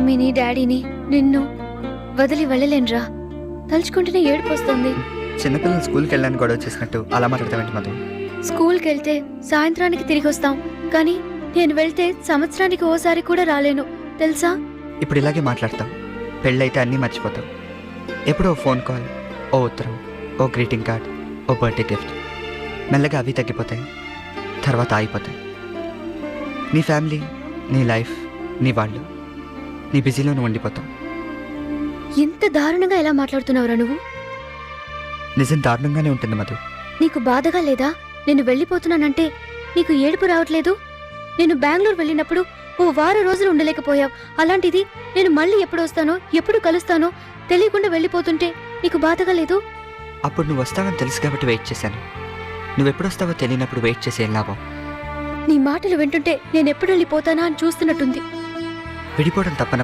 మమ్మీని డాడీని నిన్ను వదిలి వెళ్ళలేనురా. తలుచుకుంటేనే ఏడుపు వస్తుంది. చిన్నపిల్లలు స్కూల్కి వెళ్ళడానికి గొడవ చేసినట్టు అలా మాట్లాడతావేంటి మధు? స్కూల్కి వెళ్తే సాయంత్రానికి తిరిగి వస్తాం, కానీ నేను వెళ్తే సంవత్సరానికి ఓసారి కూడా రాలేను తెలుసా? ఇప్పుడు ఇలాగే మాట్లాడతావు. పెళ్ళైతే అన్నీ మర్చిపోతావు. ఎప్పుడో ఫోన్ కాల్, ఓ ఉత్తరం, ఓ గ్రీటింగ్ కార్డ్, ఓ బర్త్డే గిఫ్ట్. మెల్లగా అవి తగ్గిపోతాయి, తర్వాత ఆగిపోతాయి. నీ ఫ్యామిలీ, నీ లైఫ్, నీ వాళ్ళు, నీ బిజీలోనే ఉండిపోతావు. ఇంత దారుణంగా ఎలా మాట్లాడుతున్నావురా నువ్వు? నిజం దారుణంగానే ఉంటుంది మధు. నీకు బాధగా లేదా? నేను వెళ్ళిపోతున్నానంటే నీకు ఏడుపు రావట్లేదు? నేను బెంగళూరు వెళ్ళినప్పుడు ఓ వారం రోజులు ఉండలేకపోయావు. అలాంటిది నేను మళ్ళీ ఎప్పుడు వస్తానో ఎప్పుడు కలుస్తానో తెలియకుండా వెళ్ళిపోతుంటే నీకు బాధగా లేదు? అప్పుడు నువ్వు వస్తావని తెలుసు కాబట్టి వెయిట్ చేశాను. నువ్వెప్పుడు వస్తావో తెలియనప్పుడు వెయిట్ చేసే లాభం? నీ మాటలు వింటుంటే నేను ఎప్పుడు వెళ్ళిపోతానా అని చూస్తున్నట్టుంది. విడిపోవడం తప్పన